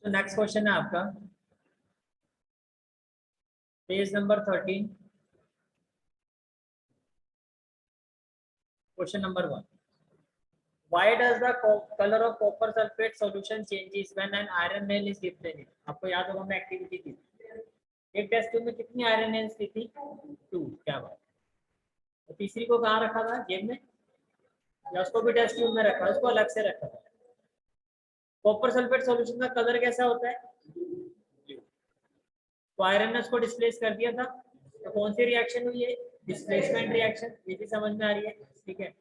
तो next question है आपका page number 13, question number 1। Why does the color of copper sulfate solution changes when an iron nail is dipped in it? आपको याद होगा हमने activity की एक टेस्ट ट्यूब में कितनी आयरन नेल्स थी 2। क्या बात। तो तीसरी को कहाँ रखा था, जेब में, या उसको भी टेस्ट ट्यूब में रखा, उसको अलग से रखा था। कॉपर सल्फेट सॉल्यूशन का कलर कैसा होता है, ब्लू। तो आयरन ने उसको डिस्प्लेस कर दिया था, तो कौन सी रिएक्शन हुई है, डिस्प्लेसमेंट रिएक्शन। ये भी समझ में आ रही है, ठीक है।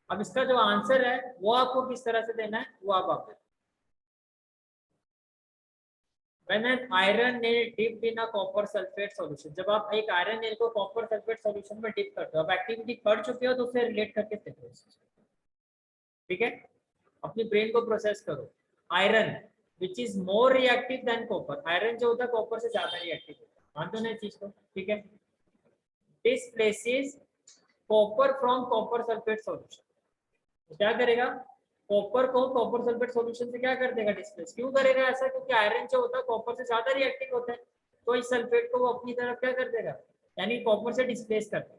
अब इसका जो आंसर है वो आपको किस तरह से देना है वो आप When an iron nail dipped in a copper sulfate solution, जब आप एक आयरन नेल को कॉपर सल्फेट सॉल्यूशन में डिप करते हो, आप एक्टिविटी कर चुके हो तो उसे रिलेट करके देखो, ठीक है। अपनी ब्रेन को प्रोसेस करो। Iron which is more reactive than copper, iron जो होता है कॉपर से ज्यादा रिएक्टिव होता है, मान दो ना चीज को, ठीक है। Displaces copper from copper sulphate solution, क्या करेगा, कॉपर को कॉपर सल्फेट सॉल्यूशन से क्या कर देगा, डिस्प्लेस। क्यों करेगा ऐसा, क्योंकि आयरन जो होता है कॉपर से ज्यादा रिएक्टिव होता है, तो इस सल्फेट को वो अपनी तरफ क्या कर देगा, यानी कॉपर से डिस्प्लेस कर देगा।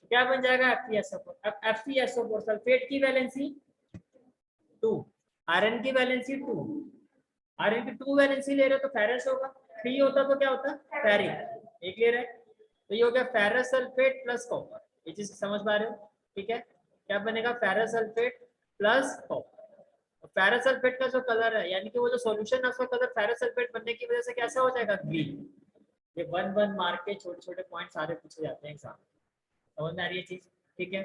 तो क्या बन जाएगा, FeSO4। अब FeSO4 सल्फेट की वैलेंसी 2, आयरन की वैलेंसी 2, आयरन की 2 वैलेंसी ले रहे हो तो फेरस होगा, 3 होता तो क्या होता, फेरिक। ये क्लियर है। तो ये हो गया फेरस सल्फेट प्लस कॉपर, ये चीज समझ पा रहे हो, ठीक है। क्या बनेगा, ferrous sulphate plus copper. Ferrous sulphate का जो कलर है, यानी कि वो जो सॉल्यूशन है उसका कलर फेरस सल्फेट बनने की वजह से कैसा हो जाएगा, ग्रीन। ये 1-1 मार्क के छोटे छोटे पॉइंट सारे पूछे जाते हैं एग्जाम, समझ में आ रही है चीज, ठीक है।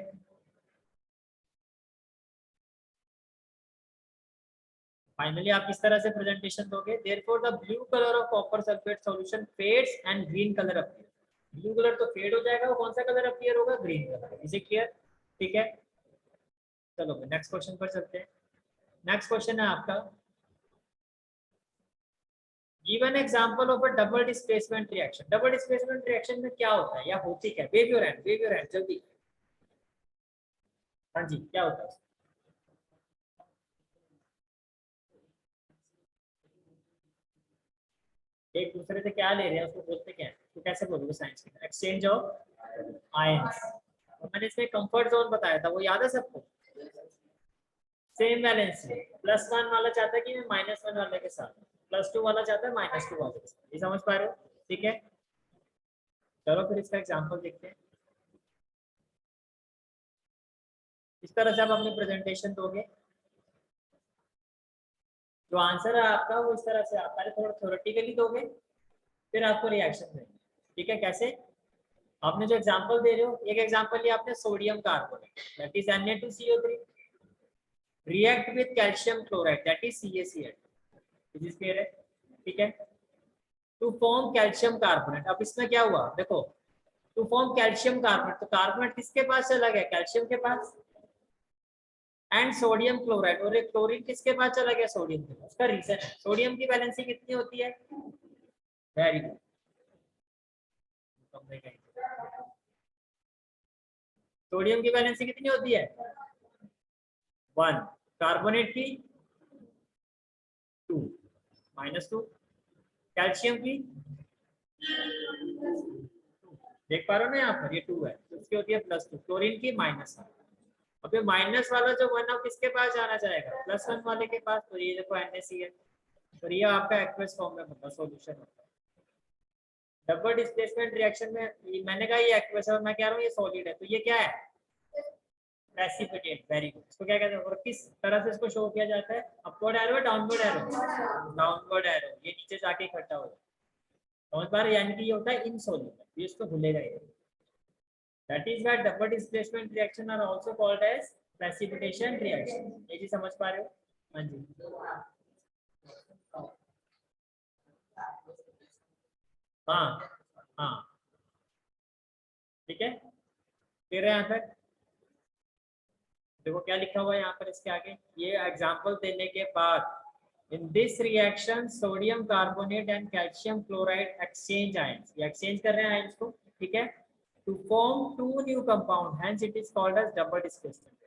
फाइनली आप इस तरह से प्रेजेंटेशन दोगे, therefore the blue colour of copper sulphate solution fades and green colour appear. Blue colour तो फेड हो जाएगा, वो कौन सा कलर अपीयर होगा, green colour. Is it clear, ठीक है। चलो नेक्स्ट क्वेश्चन पर चलते हैं। नेक्स्ट क्वेश्चन है आपका, give an example of a double displacement reaction. Double displacement reaction में क्या होता है या होती क्या, वेव योर हैंड जल्दी। हाँ जी, क्या होता है, एक दूसरे से क्या ले रहे हैं उसको बोलते क्या है, तो कैसे बोलोगे साइंस में, एक्सचेंज ऑफ आयंस। और मैंने इसमें कंफर्ट जोन बताया था, वो याद है सबको, सेम वैलेंसी। +1 वाला चाहता है कि मैं -1 वाले के साथ, +2 वाला चाहता है -2 वाले के साथ। ये समझ पा रहे हो, ठीक है। चलो फिर इसका एग्जांपल देखते हैं। इस तरह से आप अपनी प्रेजेंटेशन दोगे, जो आंसर है आपका वो इस तरह से आप पहले थोड़ा थ्योरेटिकली दोगे, फिर आपको रिएक्शन देंगे, ठीक है। कैसे, आपने जो एग्जांपल दे रहे हो, एक एग्जांपल लिया आपने sodium carbonate that is Na2CO3 react with calcium chloride that is CaCl, this is clear है, ठीक है। टू फॉर्म कैल्शियम कार्बोनेट, अब इसमें क्या हुआ देखो, टू फॉर्म कैल्शियम कार्बोनेट, तो कार्बोनेट किसके पास चला गया, कैल्शियम के पास, एंड सोडियम क्लोराइड, और एक क्लोरीन किसके पास चला गया, सोडियम के पास। उसका रीजन है, सोडियम की वैलेंसी कितनी होती है, वेरी गुड, सोडियम की वैलेंसी कितनी होती है 1, कार्बोनेट की 2, -2, कैल्शियम की देख पा रहे हो ना यहाँ पर, ये 2 है तो इसकी होती है +2, क्लोरीन की -1। अब ये माइनस वाला जो 1 है किसके पास जाना चाहेगा, +1 वाले के पास। तो ये देखो NaCl, तो ये आपका एक्वस फॉर्म में होता है, सॉल्यूशन होता है। डबल डिस्प्लेसमेंट रिएक्शन में मैंने कहा ये एक्वस है और मैं कह रहा हूँ ये सॉलिड है, तो ये क्या है, प्रेसिपिटेट, वेरी गुड। इसको क्या कहते हैं, और किस तरह से इसको शो किया जाता है, upward arrow, downward arrow, downward arrow, ये नीचे जाके इकट्ठा हो जाता है, समझ पा रहे, यानी कि ये होता है इनसॉल्युबल, ये इसको भूलेगा ही। That is why double displacement reaction are also called as precipitation reaction। ये चीज समझ पा रहे हो, हाँ जी, हाँ हाँ, ठीक है। फिर यहाँ तक देखो क्या लिखा हुआ है यहाँ पर इसके आगे, ये एग्जांपल देने के बाद, in this reaction sodium carbonate and calcium chloride exchange ions, ये एक्सचेंज कर रहे हैं आयंस को, ठीक है, to form 2 new compound, hence it is called as double displacement.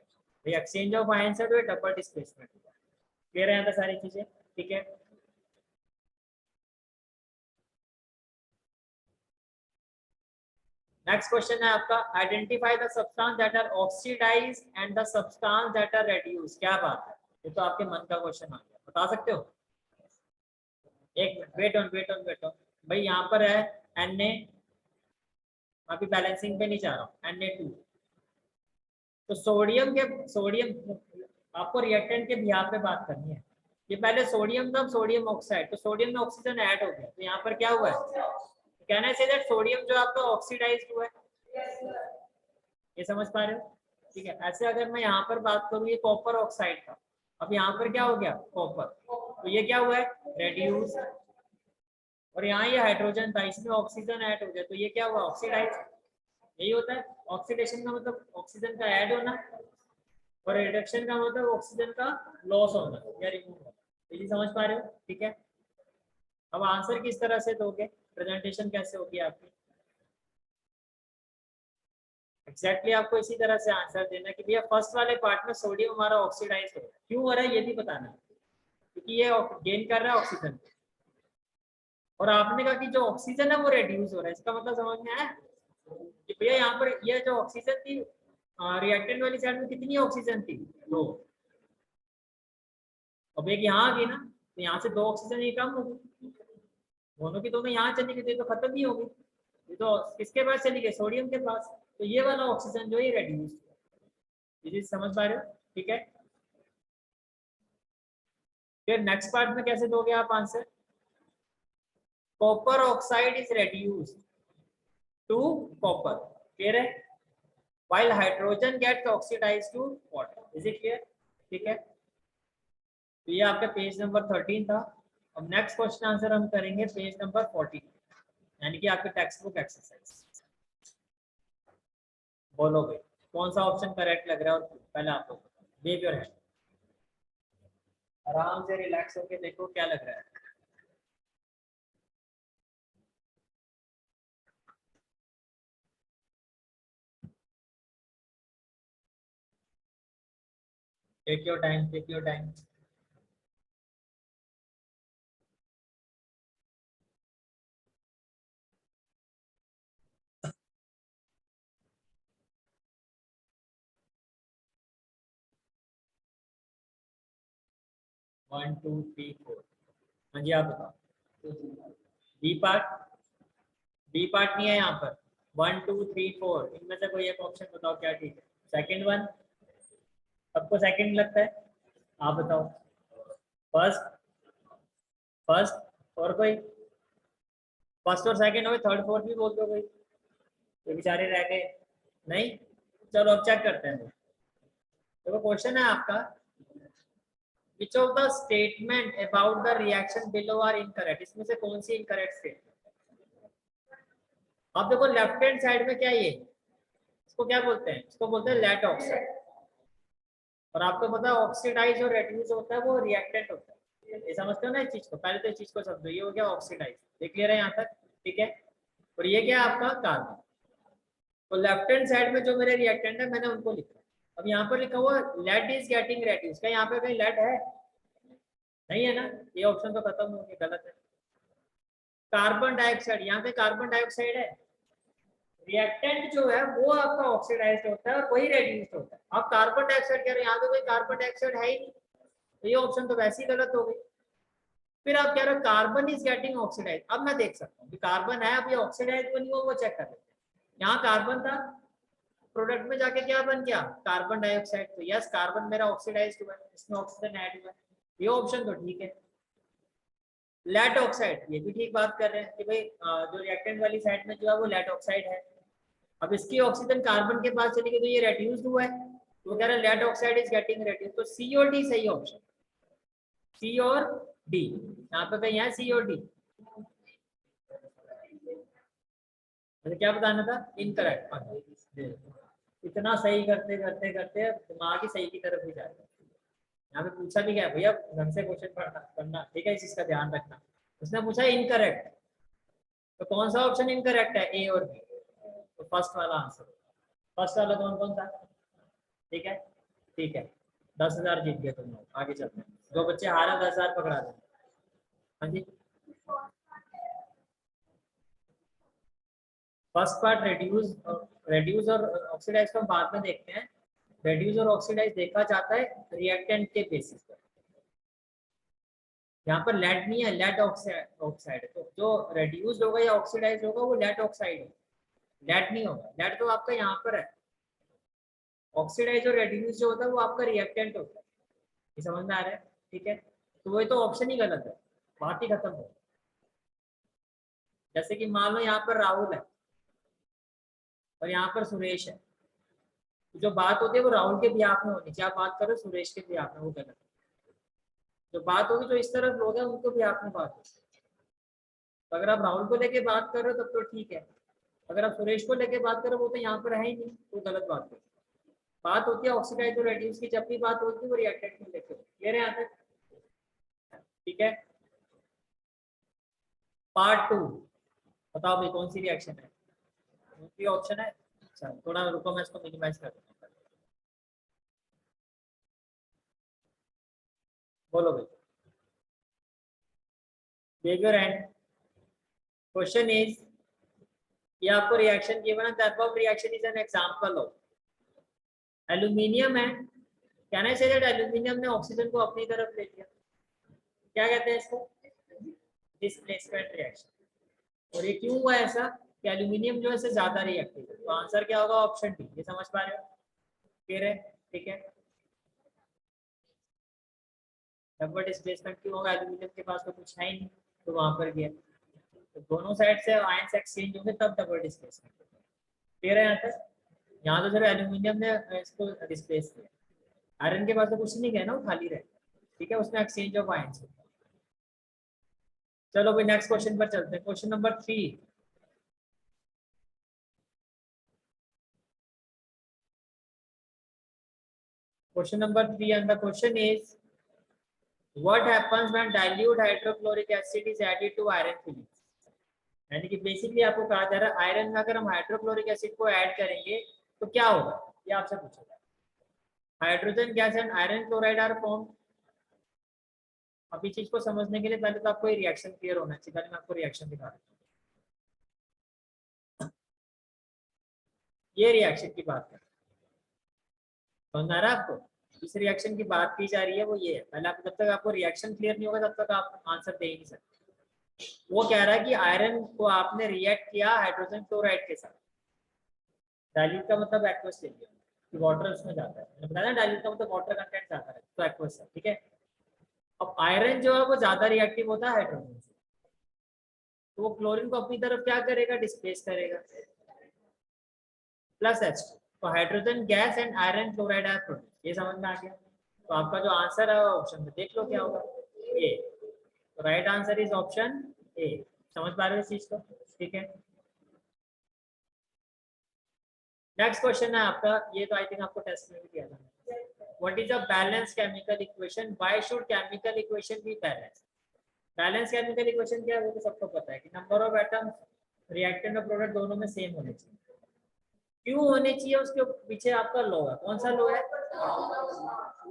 ये एक्सचेंज ऑफ आयंस है तो ये डबल डिस्प्लेसमेंट। क्लियर है यहाँ पर सारी चीजें, ठीक है। नेक्स्ट क्वेश्चन है आपका, identify the substance that are oxidise and the substance that are reduce. क्या बात है, ये तो आपके मन का क्वेश्चन आ गया, बता सकते हो? एक मिनट, वेट ऑन भाई, यहाँ पर है Na, अभी बैलेंसिंग पे नहीं जा रहा हूँ, Na2। तो सोडियम आपको रिएक्टेंट के बिहाफ पे बात करनी है। ये पहले सोडियम था, सोडियम ऑक्साइड, तो सोडियम में ऑक्सीजन ऐड हो गया, तो यहाँ पर क्या हुआ है, कहना चाहिए दैट सोडियम जो आपका ऑक्सीडाइज्ड हुआ है। ये समझ पा रहे हो? ठीक है। ऐसे अगर मैं यहाँ पर बात करूँ, ये कॉपर ऑक्साइड था, अब यहाँ पर क्या हो गया, कॉपर, तो ये क्या हुआ है, रेड्यूस। और यहाँ ये हाइड्रोजन था, इसमें ऑक्सीजन ऐड हो गया, तो ये क्या हुआ, ऑक्सीडाइज। यही होता है ऑक्सीडेशन का मतलब, ऑक्सीजन का ऐड होना, और रिडक्शन का मतलब ऑक्सीजन का लॉस होना या रिमूव होना। ये समझ पा रहे हो? ठीक है। अब आंसर किस तरह से दोगे, प्रेजेंटेशन कैसे होगी आपकी? एग्जैक्टली आपको इसी तरह से आंसर देना कि भैया फर्स्ट वाले पार्ट में सोडियम हमारा ऑक्सीडाइज हो रहा है, क्यों हो रहा है ये भी बताना, क्योंकि ये गेन कर रहा है ऑक्सीजन, और आपने कहा कि जो ऑक्सीजन है वो रिड्यूस हो रहा है, इसका मतलब समझ में आया कि भैया यहाँ पर ये जो ऑक्सीजन थी रिएक्टेंट वाली साइड में कितनी ऑक्सीजन थी, 2। अब एक यहाँ आ गई ना, तो यहाँ से 2 ऑक्सीजन ये कम हो गई, दोनों की दोनों यहाँ चली गई, तो खत्म ही हो गई, ये तो किसके पास चली गई, सोडियम के पास, तो ये वाला ऑक्सीजन जो है रेड्यूस, ये चीज समझ पा रहे हो? ठीक है। फिर नेक्स्ट पार्ट में कैसे दोगे आप answer, copper oxide is reduced to copper, clear है, while hydrogen gets oxidized to water, is it clear? ठीक है। तो ये आपका पेज नंबर 13 था। अब नेक्स्ट क्वेश्चन आंसर हम करेंगे पेज नंबर 14, यानी कि आपके टेक्स्ट बुक एक्सरसाइज। बोलो भाई कौन सा ऑप्शन करेक्ट लग रहा है, और पहले आप लोग वेव योर हैंड, आराम से रिलैक्स होके देखो क्या लग रहा है। Take your time, take your time. One two three four, हाँ जी आप बताओ। डी पार्ट, डी पार्ट नहीं है यहाँ पर, 1 2 3 4 इनमें से कोई एक ऑप्शन बताओ क्या ठीक है। सेकंड वन, सबको सेकंड लगता है, आप बताओ। फर्स्ट, फर्स्ट और कोई, फर्स्ट और सेकंड हो गए, थर्ड फोर्थ भी बोल दो भाई, तो बेचारे रह गए नहीं। चलो अब चेक करते हैं। देखो क्वेश्चन है आपका, which of the statement about the reaction below are incorrect, इसमें से कौन सी इनकरेक्ट स्टेटमेंट। अब देखो लेफ्ट हैंड साइड में क्या है, ये इसको क्या बोलते हैं, इसको बोलते हैं लेट ऑक्साइड, और आपको पता है ऑक्सीडाइज और रेड्यूस होता है वो रिएक्टेंट होता है, ये समझते हो ना इस चीज को, पहले तो इस चीज को समझो, ये हो गया ऑक्सीडाइज, देख क्लियर है यहाँ तक, ठीक है। और ये क्या है आपका कार्बन, तो लेफ्ट हैंड साइड में जो मेरे रिएक्टेंट है मैंने उनको लिखा, अब यहाँ पर लिखा हुआ लेट इज गेटिंग रेड्यूस, क्या यहाँ पे कहीं लेट है, नहीं है ना, ये ऑप्शन तो खत्म हो गया, गलत है। कार्बन डाइऑक्साइड, यहाँ पे कार्बन डाइऑक्साइड है, रिएक्टेंट जो है वो आपका ऑक्सीडाइज्ड होता है और वही रेड्यूस्ड होता है। आप कार्बन डाइऑक्साइड कह रहे हैं, यहाँ पे कोई कार्बन डाइऑक्साइड है ही नहीं, तो ये ऑप्शन तो वैसे ही गलत हो गई। फिर आप कह रहे हो कार्बन इज गेटिंग ऑक्सीडाइज, अब मैं देख सकता हूँ कि कार्बन है, अब ये ऑक्सीडाइज बनी हो वो चेक कर लेते हैं। यहाँ कार्बन था, प्रोडक्ट में जाके क्या बन गया, कार्बन डाइऑक्साइड, तो यस कार्बन मेरा ऑक्सीडाइज्ड हुआ है, इसमें ऑक्सीजन ऐड हुआ है, ये ऑप्शन तो ठीक है। लेट ऑक्साइड, ये भी ठीक बात कर रहे हैं कि भाई जो रिएक्टेंट वाली साइड में जो है वो लेट ऑक्साइड है, अब इसकी ऑक्सीजन कार्बन के पास चली गई तो ये रेड्यूस्ड हुआ है, तो वो कह रहा है lead oxide is getting reduced, तो सी और डी सही ऑप्शन, सी और डी, यहाँ पे कहीं है सी और डी, तो क्या बताना था, इनकरेक्ट। इतना सही करते करते करते दिमाग ही सही की तरफ ही जाएगा। यहाँ पे पूछा भी गया भैया ढंग से क्वेश्चन पढ़ना करना, ठीक है, इस चीज का ध्यान रखना। उसने पूछा इनकरेक्ट, तो कौन सा ऑप्शन इनकरेक्ट है, ए और बी, तो फर्स्ट वाला आंसर, फर्स्ट वाला कौन कौन सा, ठीक है, ठीक है। 10,000 जीत गए तुम लोग, आगे चलते हैं, जो बच्चे हारे 10,000 पकड़ा दें। हाँ जी, फर्स्ट पार्ट रेड्यूस और ऑक्सीडाइज को बाद में देखते हैं। रेड्यूस और ऑक्सीडाइज देखा जाता है रिएक्टेंट के बेसिस पर। यहाँ पर लेड नहीं है, लेड ऑक्साइड है, तो जो रेड्यूस्ड होगा या ऑक्सीडाइज होगा वो लेड ऑक्साइड है, लेड नहीं होगा। लेड तो आपका यहाँ पर है, ऑक्सीडाइज और रेड्यूस जो होता है वो आपका रिएक्टेंट होता है। ये समझ में आ रहा है? ठीक है, तो वही तो ऑप्शन ही गलत है, बात ही खत्म हो। जैसे कि मान लो यहाँ पर राहुल है और यहाँ पर सुरेश है, तो जो बात होती है वो राहुल के बिहाफ में होनी चाहिए, आप बात करो सुरेश के बिहाफ में, वो गलत है। जो बात होगी जो इस तरफ लोग हैं उनको बिहाफ में बात होगी। तो अगर आप राहुल को लेके बात कर रहे हो तब तो ठीक है, अगर आप सुरेश को लेके बात करो वो तो यहाँ पर है ही नहीं, तो गलत बात है। बात होती है ऑक्सीडाइज और रेड्यूस की, जब भी बात होती है वो रिएक्टेंट में लेके क्लियर है यहाँ तक? ठीक है, पार्ट 2 बताओ भाई कौन सी रिएक्शन है? दूसरी ऑप्शन है। अच्छा थोड़ा रुको, मैं इसको मिनिमाइज कर दूंगा। बोलो भाई, बिहेवियर एंड क्वेश्चन इज, ये आपको रिएक्शन गिवन है, that of reaction is an example of aluminium है, कहना चाहिए दैट एल्यूमिनियम ने ऑक्सीजन को अपनी तरफ ले लिया, क्या कहते हैं इसको? Displacement reaction. और ये क्यों हुआ ऐसा कि एल्यूमिनियम जो है इससे ज्यादा रिएक्टिव है, तो आंसर क्या होगा? Option D. ये समझ पा रहे हो? क्लियर है? ठीक है, डबल डिस्प्लेसमेंट क्यों होगा? एल्यूमिनियम के पास तो कुछ है ही नहीं, तो वहां पर गया, तो दोनों साइड से आयंस एक्सचेंज होंगे तब डबल डिस्प्लेसमेंट। क्लियर है यहाँ तक? यहाँ तो सिर्फ एल्यूमिनियम ने इसको डिस्प्लेस किया, आयरन के पास तो कुछ नहीं गया ना, वो खाली रहे। ठीक है, उसमें एक्सचेंज ऑफ आयंस होता है। चलो भाई नेक्स्ट क्वेश्चन पर चलते हैं, question number 3। Question number 3 and the question is, what happens when dilute hydrochloric acid is added to iron filling? यानी कि बेसिकली आपको कहा जा रहा है आयरन में अगर हम हाइड्रोक्लोरिक एसिड को ऐड करेंगे तो क्या होगा, ये आपसे पूछा जाए। Hydrogen gas and iron chloride are form. अब इस चीज को समझने के लिए पहले तो आपको ये रिएक्शन क्लियर होना चाहिए, पहले मैं आपको रिएक्शन दिखा रहा हूँ। ये रिएक्शन की बात कर, समझ आ रहा है आपको? इस रिएक्शन की बात की जा रही है वो ये है। पहले आप, जब तक आपको रिएक्शन क्लियर नहीं होगा तब तक आप आंसर दे ही नहीं सकते। वो कह रहा है कि आयरन को आपने रिएक्ट किया हाइड्रोजन क्लोराइड के साथ, डाइल्यूट का मतलब एक्वस ले लिया कि वाटर उसमें जाता है, मैंने बताया ना डाइल्यूट का मतलब वाटर कंटेंट जाता है, तो एक्वस है। ठीक है, अब आयरन जो है वो ज्यादा रिएक्टिव होता है हाइड्रोजन से, तो वो क्लोरीन को अपनी तरफ क्या करेगा? डिस्प्लेस करेगा, प्लस H, तो hydrogen gas and iron chloride are produce. ये समझ में आ गया? तो आपका जो आंसर है ऑप्शन में देख लो क्या होगा, ए। तो right answer is option A. समझ पा रहे हो इस चीज को? ठीक है, नेक्स्ट क्वेश्चन है आपका, ये तो आई थिंक आपको टेस्ट में भी दिया था। What is a balance chemical equation? Why should chemical equation be balance? Balance chemical equation क्या है वो तो सबको पता है कि नंबर ऑफ एटम्स, रिएक्टेंट और प्रोडक्ट दोनों में सेम होने चाहिए। क्यों होने चाहिए? उसके पीछे आपका लॉ है, कौन सा लॉ है?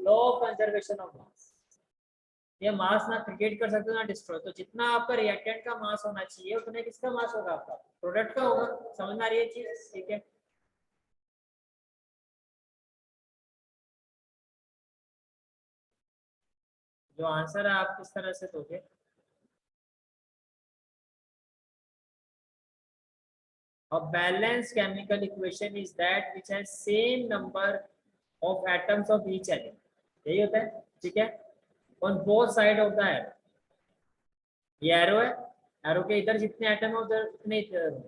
लॉ ऑफ कंजर्वेशन ऑफ मास। ये मास ना क्रिएट कर सकते हो ना डिस्ट्रॉय, तो जितना आपका रिएक्टेंट का मास होना चाहिए उतना किसका मास होगा? आपका प्रोडक्ट का होगा। समझ में आ रही है चीज? ठीक है, जो आंसर है आप किस तरह से दोगे? A balanced chemical equation is that which has same number of atoms of each element. यही होता है। ठीक है, on both side of the arrow, ये एरो है, एरो के इधर जितने एटम है उधर उतने इधर है।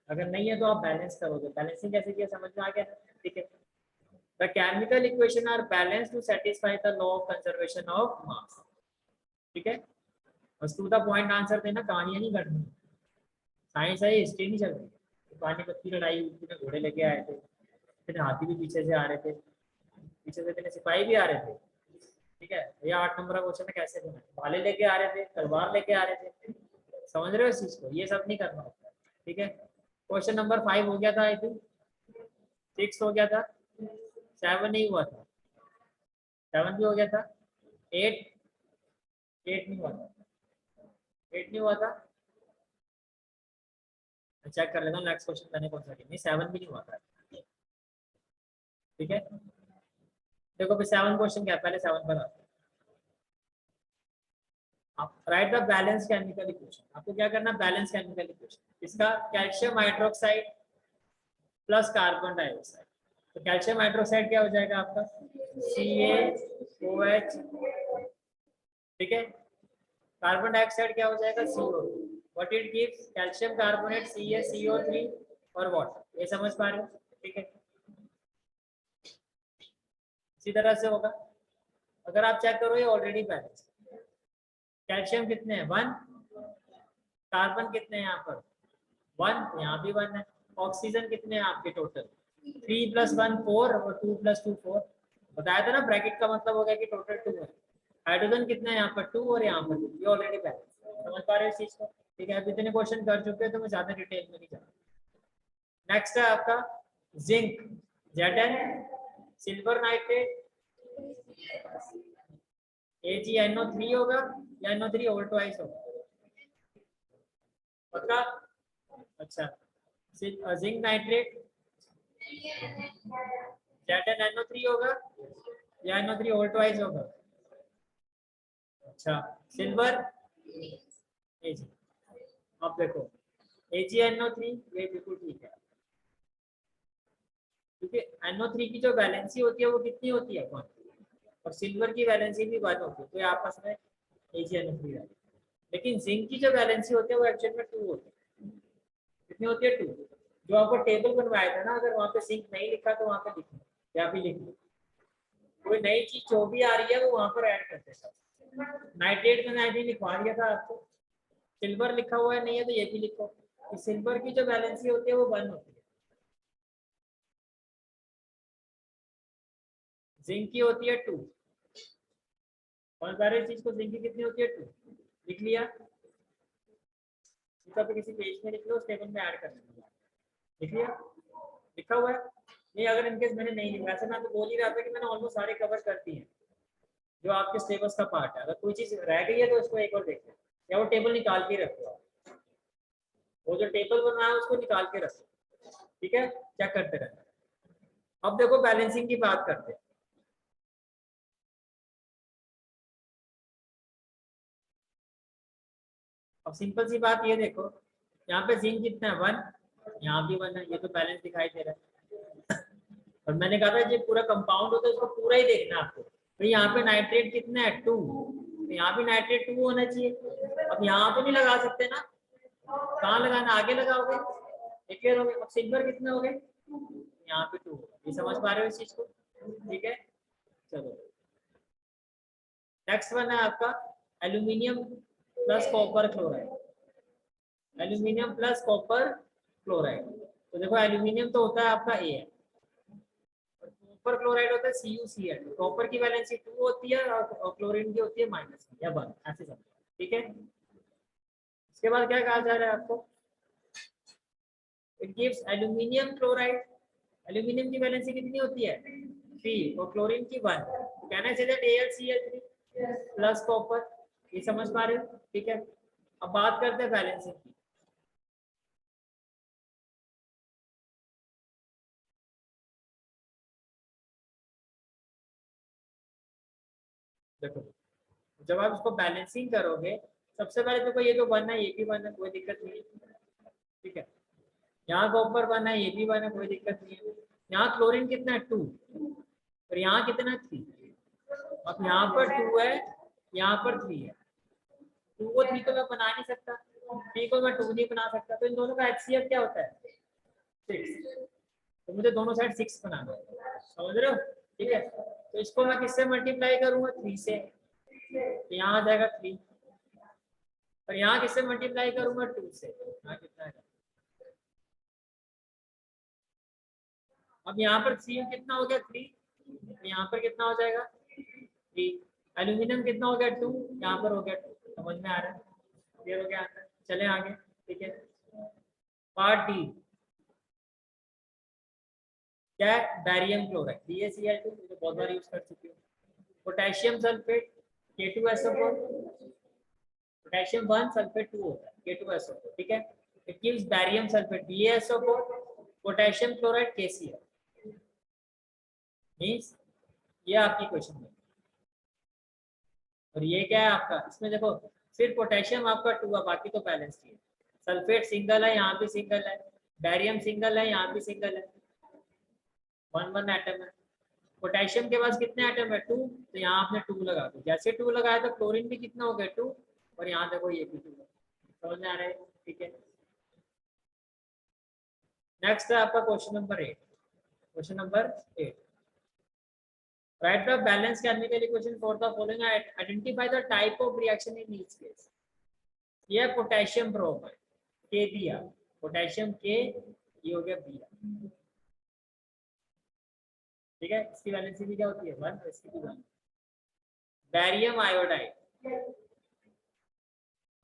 अगर नहीं है तो आप बैलेंस करोगे। बैलेंसिंग कैसे किया समझ में आ गया? ठीक है, the chemical equation are balance to satisfy the law of conservation of mass. ठीक है, बस टू द पॉइंट आंसर देना, कहानियां नहीं करनी। साइंस है, हिस्ट्री नहीं चल रही। पानीपत की लड़ाई हुई थी, में घोड़े लेके आए थे, इतने हाथी भी पीछे से आ रहे थे, पीछे से इतने सिपाही भी आ रहे थे। ठीक है भैया, 8 नंबर का क्वेश्चन है, कैसे बना? भाले लेके आ रहे थे, तलवार लेके आ रहे थे। समझ रहे हो इस चीज को? ये सब नहीं करना होता है। ठीक है, क्वेश्चन नंबर 5 हो गया था, आई थिंक 6 हो गया था, 7 नहीं हुआ था, 7 भी हो गया था, 8 8 नहीं हुआ था, 8 नहीं हुआ था। चेक कर लेता हूँ नेक्स्ट क्वेश्चन मैंने कौन सा किया। नहीं 7 भी नहीं हुआ था। ठीक है, देखो फिर 7 क्वेश्चन क्या है, पहले 7 पर आते हैं। आप right the balance chemical equation, आपको क्या करना, बैलेंस केमिकल इक्वेशन इसका calcium hydroxide plus carbon dioxide. तो कैल्शियम हाइड्रोक्साइड क्या हो जाएगा आपका CaOH, ठीक है। कार्बन डाइऑक्साइड क्या हो जाएगा CO2। What it gives, calcium carbonate CaCO3 और वाटर। ये समझ पा रहे हो, ठीक है। इसी तरह से होगा, अगर आप चेक करो ये ऑलरेडी बैलेंस। कैल्शियम कितने हैं 1, कार्बन कितने हैं यहाँ पर 1, यहाँ भी 1 है। ऑक्सीजन कितने हैं आपके टोटल 3 + 1 4 और 2 + 2 4। बताया था ना, ब्रैकेट का मतलब हो गया कि टोटल 2 है। हाइड्रोजन कितने हैं यहाँ पर 2 और यहाँ पर 2, ये ऑलरेडी बैलेंस। समझ पा रहे हो इस चीज को, ठीक है। अब इतने क्वेश्चन कर चुके हैं तो मैं ज्यादा डिटेल में नहीं जा रहा। नेक्स्ट है आपका zinc Zn, silver nitrate AgNO3 होगा या NO3 ओवरट्वाइस होगा पक्का। अच्छा, जिंक नाइट्रेट ZnNO3 होगा या NO3 ओवरट्वाइस होगा। अच्छा, सिल्वर Ag, अब देखो AgNO3 ये बिल्कुल ठीक है, क्योंकि NO3 की जो वैलेंसी होती है वो कितनी होती है 1, और सिल्वर की वैलेंसी भी 1 होती है, तो ये आपस में AgNO3 है। लेकिन जिंक की जो वैलेंसी होती है वो एक्चुअल में 2 होती है। कितनी होती है 2। जो आपको टेबल बनवाया था ना, अगर वहाँ पे जिंक नहीं लिखा तो वहाँ पे लिख लो या भी लिख लो, कोई नई चीज जो भी आ रही है वो वहाँ पर ऐड कर देता। नाइट्रेट में मैंने लिखवा दिया था आपको, सिल्वर लिखा हुआ है नहीं है तो ये भी लिखो कि सिल्वर की जो वैलेंसी होती है वो 1 होती है, जिंक की होती है 2। और सारे चीज को जिंक की कितनी होती है 2, लिख लिया। पे किसी पेज में लिख लो, उस टेबल में ऐड कर देना, लिख लिया, लिखा हुआ है। नहीं अगर इनकेस मैंने नहीं लिखा, ऐसा मैं तो बोल ही रहा था कि मैंने ऑलमोस्ट सारे कवर कर दिए हैं जो आपके सिलेबस का पार्ट है। अगर कोई चीज रह गई है तो उसको एक बार देखो, या वो टेबल निकाल के रखो, वो जो टेबल बना है उसको निकाल के रखो, ठीक है, चेक करते रहना। अब देखो बैलेंसिंग की बात करते हैं। अब सिंपल सी बात ये देखो, यहाँ पे जिंक कितना है 1, यहाँ भी 1 है, ये तो बैलेंस दिखाई दे रहा है। और मैंने कहा था ये पूरा कंपाउंड होता है उसको पूरा ही देखना है आपको। तो यहाँ पे नाइट्रेट कितना है 2, तो यहाँ भी नाइट्रेट 2 होना चाहिए। अब यहाँ तो नहीं लगा सकते ना, कहाँ लगाना, आगे लगाओगे, क्लियर हो गया। अब सिल्वर कितना हो गए, यहाँ पे 2, ये समझ पा रहे हो इस चीज को, ठीक है। चलो नेक्स्ट वन है आपका aluminium plus copper chloride, aluminium plus copper chloride. तो देखो एल्यूमिनियम तो होता है आपका A है, कॉपर क्लोराइड होता है CuCl। कॉपर की वैलेंसी 2 होती है और क्लोरीन की होती है -1 या 1, ऐसे समझो, ठीक है। इसके बाद क्या कहा जा रहा है आपको, it gives aluminium chloride. Aluminium की वैलेंसी कितनी होती है 3 और क्लोरीन की 1, कहना चाहिए AlCl3 प्लस कॉपर। ये समझ पा रहे हो, ठीक है। अब बात करते हैं बैलेंसिंग की। देखो जब आप इसको बैलेंसिंग करोगे, सबसे पहले देखो ये जो 1 है ये भी 1 है, कोई दिक्कत नहीं है, ठीक है। यहाँ कॉपर 1 है, ये भी 1 है, कोई दिक्कत नहीं है। यहाँ क्लोरीन कितना है 2 और यहाँ कितना 3। अब यहाँ पर 2 है, यहाँ पर 3 है, 2 को 3 तो मैं बना नहीं सकता, 3 को मैं 2 नहीं बना सकता, तो इन दोनों का HCF क्या होता है 6। तो मुझे दोनों साइड 6 बनाना है, समझ रहे हो, ठीक है। तो इसको मैं किससे मल्टीप्लाई करूंगा 3 से, तो यहाँ आ जाएगा 3, और यहाँ किससे मल्टीप्लाई करूंगा 2 से, यहाँ कितना है। अब यहाँ पर सी कितना हो गया 3, यहाँ पर कितना हो जाएगा 3। एल्यूमिनियम कितना हो गया 2, यहाँ पर हो गया 2। समझ में आ रहा है, क्लियर हो गया आंसर। चले आगे, ठीक है। पार्ट डी क्या है, बैरियम क्लोराइड BaCl2, तो बहुत बार यूज कर चुके हो। Potassium sulphate K2SO4, potassium 1 sulphate 2 होता है K2SO4, ठीक है। It gives barium sulphate BaSO4, potassium chloride KCl। Means ये आपकी क्वेश्चन है। और ये क्या है आपका, इसमें देखो सिर्फ पोटेशियम आपका 2 है, बाकी तो बैलेंस है। सल्फेट सिंगल है, यहाँ भी सिंगल है, बैरियम सिंगल है, यहाँ भी सिंगल है, 1 एटम है। पोटेशियम के पास कितने एटम है 2, तो यहाँ आपने 2 लगा दो। जैसे 2 लगाया तो क्लोरीन भी कितना हो गया 2, और यहाँ देखो ये भी 2 है। समझ में आ रहा है? ठीक है। नेक्स्ट है आपका question number 8। Question number 8, right the balance chemical equation for the following, identify the type of reaction in each case. ये पोटेशियम ब्रोमाइड के दिया, पोटेशियम के, ये हो गया Br। ठीक है, इसकी वैलेंसी भी क्या होती है 1, इसकी भी 1। बैरियम आयोडाइड,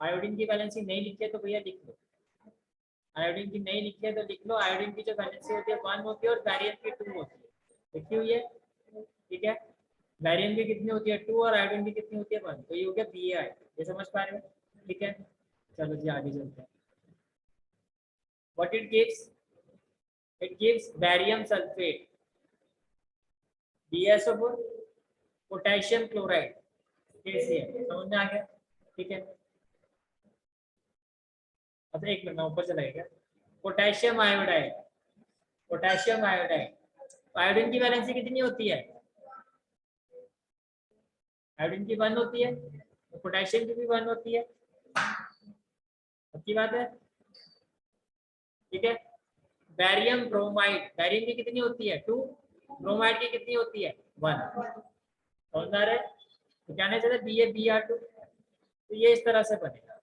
आयोडीन की वैलेंसी नहीं लिखी है तो भैया लिख लो, आयोडीन की नहीं लिखी है तो लिख लो। आयोडीन की जो वैलेंसी होती है 1 होती है और बैरियम की 2 होती है, लिखी हुई है। ठीक है, बैरियम की कितनी होती है 2 और आयोडीन की कितनी होती है 1, तो ये हो गया Ba। ये समझ पा रहे हो? ठीक है, चलो जी आगे चलते हैं। What it gives, it gives barium sulphate BaSO4, potassium chloride KCl। समझ में आ गया? ठीक है, अच्छा एक मिनट में ऊपर चला गया। Potassium iodide, potassium iodide, iodine की वैलेंसी कितनी होती है, आयोडीन की 1 होती है, तो पोटेशियम की भी 1 होती है। अच्छी बात है। ठीक है, बैरियम ब्रोमाइड, बैरियम की कितनी होती है 2, ब्रोमाइड की कितनी होती है 1। समझ आ रहा है? तो कहने चाहिए BaBr2, तो ये इस तरह से बनेगा।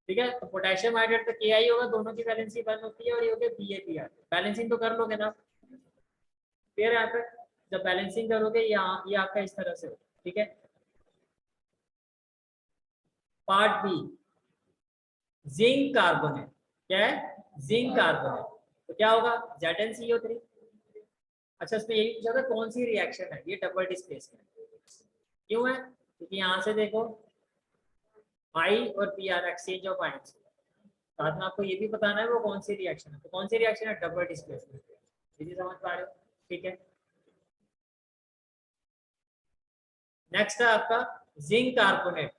ठीक है, तो पोटेशियम हाइड्रेट तो Ki होगा, दोनों की वैलेंसी 1 होती है, और ये हो गया BaBr। बैलेंसिंग तो कर लोगे ना फिर यहाँ पे, जब बैलेंसिंग करोगे यहाँ ये आपका इस तरह से होगा। ठीक है, पार्ट बी, जिंक कार्बोनेट। क्या है? Zinc carbonate. तो क्या होगा ZnCO3। अच्छा, इसमें यही पूछा था कौन सी रिएक्शन है, ये डबल डिस्प्लेसमेंट। क्यों है? क्योंकि यहाँ से देखो I और Br एक्सचेंज ऑफ आयंस, साथ में आपको ये भी बताना है वो कौन सी रिएक्शन है। तो कौन सी रिएक्शन है? Double displacement. ये समझ पा रहे हो? ठीक है, नेक्स्ट है आपका zinc carbonate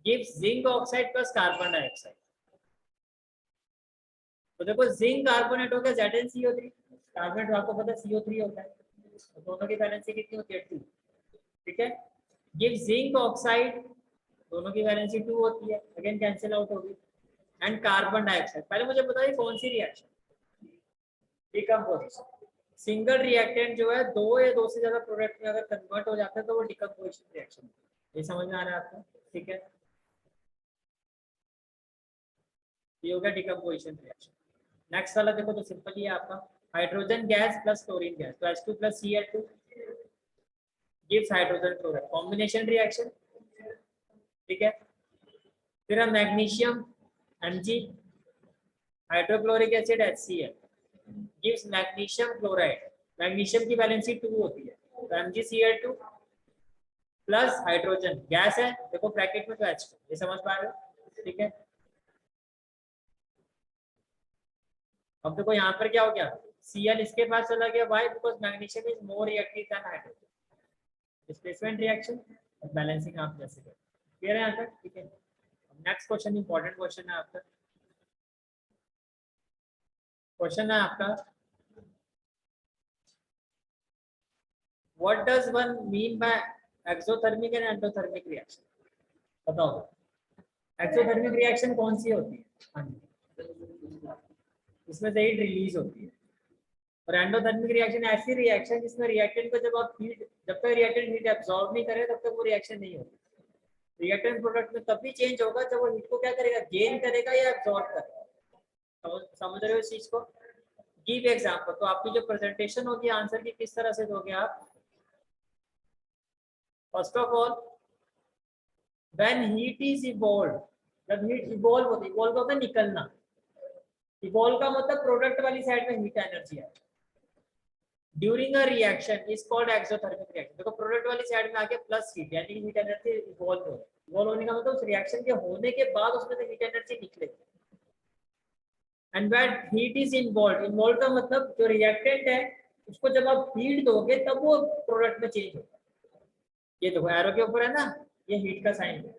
gives zinc oxide plus carbon dioxide. तो देखो जिंक कार्बोनेट हो गया ZnCO3, कार्बोनेट आपको पता है CO3 होता है, तो दोनों की वैलेंसी कितनी होती है 2। ठीक है, गिव जिंक ऑक्साइड, दोनों की वैलेंसी 2 होती है, अगेन कैंसिल आउट होगी। एंड कार्बन डाइऑक्साइड, पहले मुझे बताइए कौन सी रिएक्शन, डिकम्पोजिशन। सिंगल रिएक्टेंट जो है 2 या 2 से ज्यादा प्रोडक्ट में अगर कन्वर्ट हो जाता है तो वो डिकम्पोजिशन रिएक्शन। ये समझ में आ रहा है आपको? ठीक है, ये हो गया डिकम्पोजिशन रिएक्शन। नेक्स्ट वाला देखो तो सिंपल ही है आपका, hydrogen gas plus chlorine gas, तो H2 plus Cl2 gives hydrogen chloride, combination reaction. ठीक है, फिर हम magnesium Mg, hydrochloric acid HCl gives magnesium chloride, magnesium की वैलेंसी 2 होती है, तो MgCl2 प्लस हाइड्रोजन गैस है, देखो ब्रैकेट में तो H2। ये समझ पा रहे हो? ठीक है, अब देखो यहाँ पर क्या हो गया, Cl इसके पास चला गया, why because magnesium is more reactive than hydrogen, displacement reaction और बैलेंसिंग आप जैसे करें। क्लियर है यहाँ तक? ठीक है, नेक्स्ट क्वेश्चन इंपॉर्टेंट क्वेश्चन है आपका, क्वेश्चन है आपका what does one mean by exothermic and endothermic reaction. बताओ एक्सोथर्मिक रिएक्शन कौन सी होती है? हाँ जी, इसमें से हीट रिलीज होती है। और एंडोथर्मिक रिएक्शन ऐसी रिएक्शन जिसमें रिएक्टेंट को जब आप हीट, जब तक रिएक्टेंट हीट एब्जॉर्ब नहीं करे तब तक वो रिएक्शन नहीं होती। रिएक्टेंट प्रोडक्ट में तभी चेंज होगा जब वो हीट को क्या करेगा, गेन करेगा या एब्जॉर्ब करेगा। समझ रहे हो इस चीज को? गिव एग्जांपल, तो आपकी जो प्रेजेंटेशन होगी आंसर की किस तरह से दोगे आप? First of all when heat is evolve, जब हीट इवॉल्व होती है, इवॉल्व होता है निकलना, इवॉल्व का मतलब प्रोडक्ट वाली साइड में हीट एनर्जी है। During a reaction is called exothermic reaction. देखो प्रोडक्ट वाली साइड में आके प्लस हीट, यानी हीट एनर्जी इवॉल्व हो रही है। इवॉल्व होने का मतलब उस रिएक्शन के होने के बाद उसमें से हीट एनर्जी निकलेगी। And when heat is involve का मतलब जो रिएक्टेंट है उसको जब आप हीट दोगे तब वो प्रोडक्ट में चेंज होगा। ये देखो एरो के ऊपर है ना, ये हीट का साइन है,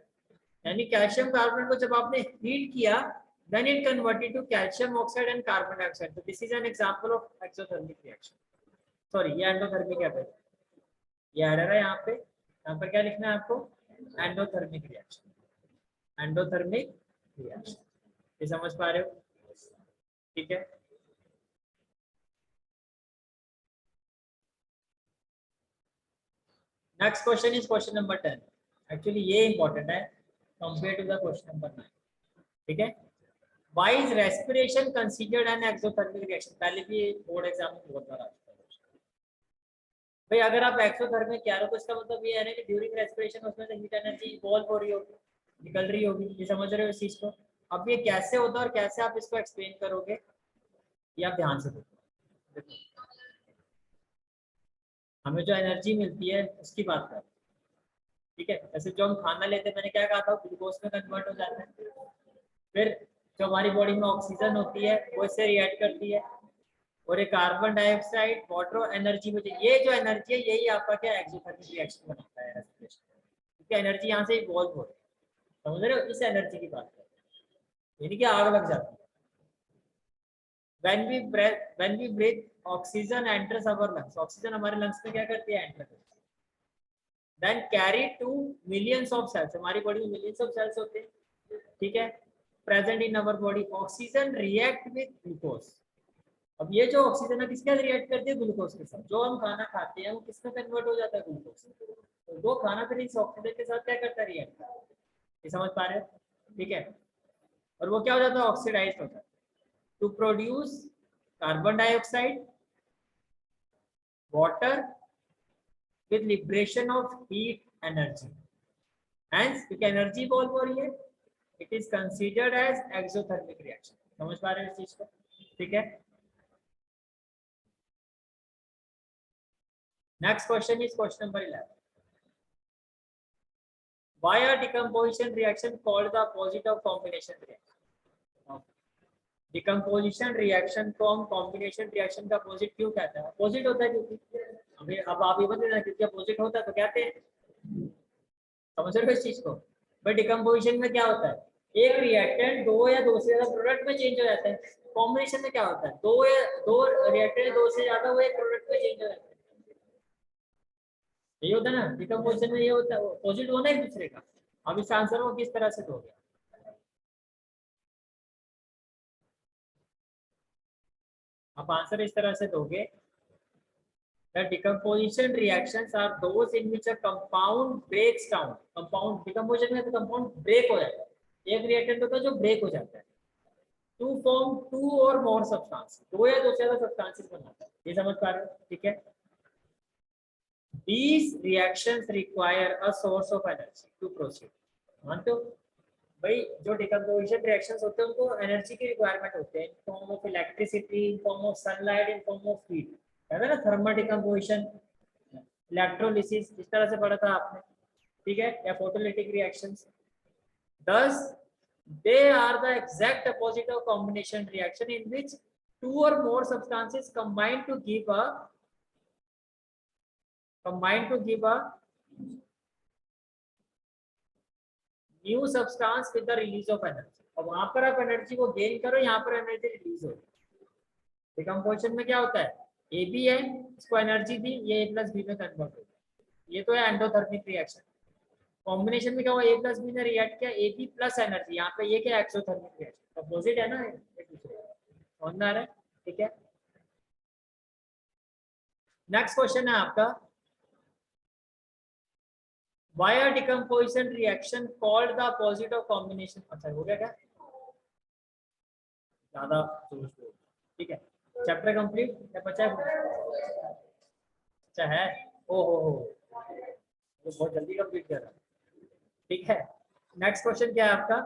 यानी कैल्शियम कार्बोनेट को जब आपने हीट किया then it converted to calcium oxide and carbon dioxide. So this is an example of exothermic reaction. Sorry, ये एंडोथर्मिक है भाई, ये एरर है यहाँ पर क्या लिखना है आपको, एंडोथर्मिक रिएक्शन, एंडोथर्मिक रिएक्शन। ये समझ पा रहे हो? ठीक है। Next question is question number 10। Actually ये इंपॉर्टेंट है compare to the question number 9। ठीक है। Why is respiration considered an exothermic reaction? पहले भी बोर्ड एग्जाम में बहुत बार आता है भाई। अगर आप एक्सोथर्मिक कह रहे हो तो इसका मतलब ये है ना कि ड्यूरिंग रेस्पिरेशन उसमें से हीट एनर्जी इवॉल्व हो रही होगी, निकल रही होगी। ये समझ रहे हो इस चीज को? अब ये कैसे होता है और कैसे आप इसको एक्सप्लेन करोगे, ये आप ध्यान से देखो। हमें जो एनर्जी मिलती है उसकी बात कर, ठीक है। जैसे जो हम खाना लेते हैं, मैंने क्या कहा था, ग्लूकोज में कन्वर्ट हो जाता है। फिर जो हमारी बॉडी में ऑक्सीजन होती है वो इससे रिएक्ट करती है, और ये कार्बन डाइऑक्साइड, वाटर और एनर्जी में ये जो एनर्जी है यही आपका क्या एक्सोथर्मिक रिएक्शन बनाता है रेस्पिरेशन, क्योंकि एनर्जी यहाँ से इवॉल्व हो रही है। समझ रहे हो? इस एनर्जी की बात कर, यानी कि आग लग जाती है। when we breathe oxygen enters our lungs, oxygen हमारे लंग्स में क्या करती है, एंटर करती है। then carry to millions of cells, हमारी बॉडी में मिलियंस ऑफ सेल्स होते हैं, ठीक है, present in our body. Oxygen react with glucose. अब ये जो ऑक्सीजन है किसके साथ रिएक्ट करती है, ग्लूकोज के साथ। जो हम खाना खाते हैं वो किसमें कन्वर्ट हो जाता है, ग्लूकोज। तो वो खाना फिर इस ऑक्सीजन के साथ क्या करता है, रिएक्ट। ये समझ पा रहे हो? ठीक है। और वो क्या हो जाता है, ऑक्सीडाइज हो जाता है to produce carbon dioxide, water with liberation of heat energy. Hence क्योंकि एनर्जी इवॉल्व हो रही है, it is considered as exothermic reaction. समझ पा रहे हो इस चीज को? ठीक है। Next question is question number 11. Why are decomposition reaction called the opposite of combination reaction? Decomposition reaction को हम combination reaction का opposite क्यों कहते हैं? Opposite होता है क्योंकि अभी अब आप ये बता देना, क्योंकि opposite होता है तो कहते हैं। समझ रहे हो इस चीज को? भाई decomposition में क्या होता है, एक रिएक्टेंट दो या दो से ज्यादा प्रोडक्ट में चेंज हो जाता है। कॉम्बिनेशन में क्या होता है, दो रिएक्टेंट दो से ज्यादा वो एक प्रोडक्ट में चेंज हो जाता है। ये होता है ना डिकम्पोजिशन में, ये होता है अपोजिट होना एक दूसरे का। अब इस आंसर को किस तरह से दोगे, आप आंसर इस तरह से दोगे, the decomposition reactions are those in which a compound breaks down। compound decomposition में तो compound break हो जाता है, एक रिएक्टेंट होता है जो ब्रेक हो जाता है to form two or more substances, दो या दो से ज्यादा सब्सटेंसेस बनाता है। ये समझ पा रहे हो? ठीक है। These reactions require a source of energy to proceed। मानते हो भाई, जो डिकम्पोजिशन रिएक्शंस होते हैं उनको एनर्जी की रिक्वायरमेंट होते हैं, in form of electricity, in form of sunlight, in form of heat. है ना थर्मल डिकम्पोजिशन, इलेक्ट्रोलिसिस, इस तरह से पढ़ा था आपने, ठीक है, या photolytic reactions. Thus they are the exact opposite of combination reaction in which two or more substances combine to give a new substance with the release of energy. और वहां पर आप एनर्जी को गेन करो, यहाँ पर एनर्जी रिलीज हो। Decomposition में क्या होता है, ए बी है, इसको एनर्जी दी, ये ए प्लस बी में कन्वर्ट हो, ये तो है एंडोथर्मिक रिएक्शन। कॉम्बिनेशन में क्या हुआ, ए प्लस बी ने रिएक्ट किया, ए बी प्लस एनर्जी, यहाँ पे ये क्या एक्सोथर्मिक रिएक्शन, अपोजिट है ना एक दूसरे का। समझ में आ रहा है? ठीक है। नेक्स्ट क्वेश्चन है आपका, why are decomposition reaction called the opposite of combination? अच्छा हो गया क्या, ज्यादा ठीक है। चैप्टर कंप्लीट या बचा है? अच्छा है, ओ हो तो बहुत जल्दी कंप्लीट कर रहा है। ठीक है। नेक्स्ट क्वेश्चन क्या है आपका,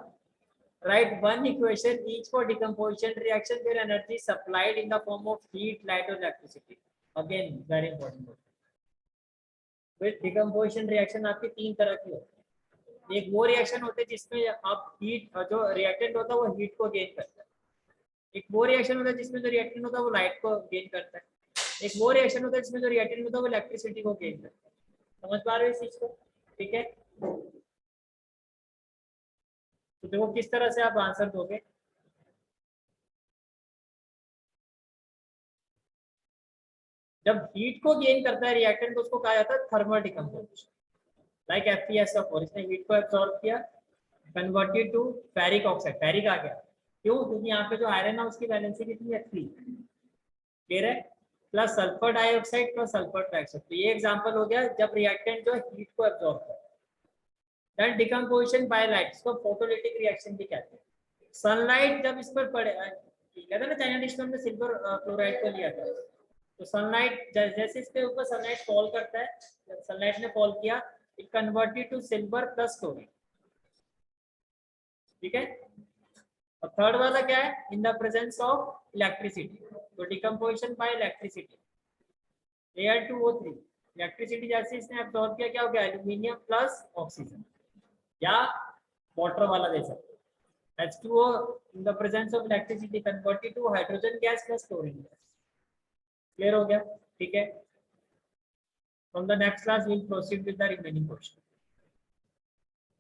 write one equation each for decomposition reaction where energy supplied in the form of heat, light और इलेक्ट्रिसिटी। Again very important. फिर डिकम्पोजिशन रिएक्शन आपकी तीन तरह की होती है। एक वो रिएक्शन होते हैं जिसमें आप हीट, जो रिएक्टेंट होता है वो हीट को गेन करता है। एक वो रिएक्शन होता है जिसमें जो रिएक्टेंट होता है वो लाइट को गेन करता है। एक वो रिएक्शन होता है जिसमें जो रिएक्टेंट होता है वो इलेक्ट्रिसिटी को गेन करता है। समझ पा रहे हो इस चीज को? ठीक है, तो देखो किस तरह से आप आंसर दोगे। जब हीट को गेन करता है रिएक्टेंट तो उसको कहा जाता है थर्मल डिकम्पोजिशन। लाइक FeSO4, इसने हीट को एब्सॉर्ब किया, converted to ferric oxide. Ferric आ गया, क्यों? क्योंकि यहाँ पे जो आयरन है उसकी वैलेंसी कितनी है? 3। क्लियर है? Plus sulphur dioxide plus sulphur trioxide. तो ये एग्जांपल हो गया जब रिएक्टेंट जो है हीट को एब्सॉर्ब करता है। देन डिकम्पोजिशन बाय लाइट, इसको फोटोलिटिक रिएक्शन भी कहते हैं। सनलाइट जब इस पर पड़े, कहते हैं ना चाइना डिस्टोन में सिल्वर क्लोराइड को लिया था, तो सनलाइट जैसे इसके ऊपर सनलाइट फॉल करता है, सनलाइट ने फॉल किया, it converted to silver plus chloride. ठीक है, और थर्ड वाला क्या है? In the presence of electricity, तो decomposition by electricity. Al2O3, electricity जैसे इसने एब्सॉर्ब किया, क्या हो गया? एल्यूमिनियम प्लस ऑक्सीजन, या वाटर वाला दे सकते हैं H2O in the presence of electricity converted to hydrogen gas plus chlorine gas। Clear हो गया? ठीक है, from the next class we'll proceed with the remaining question।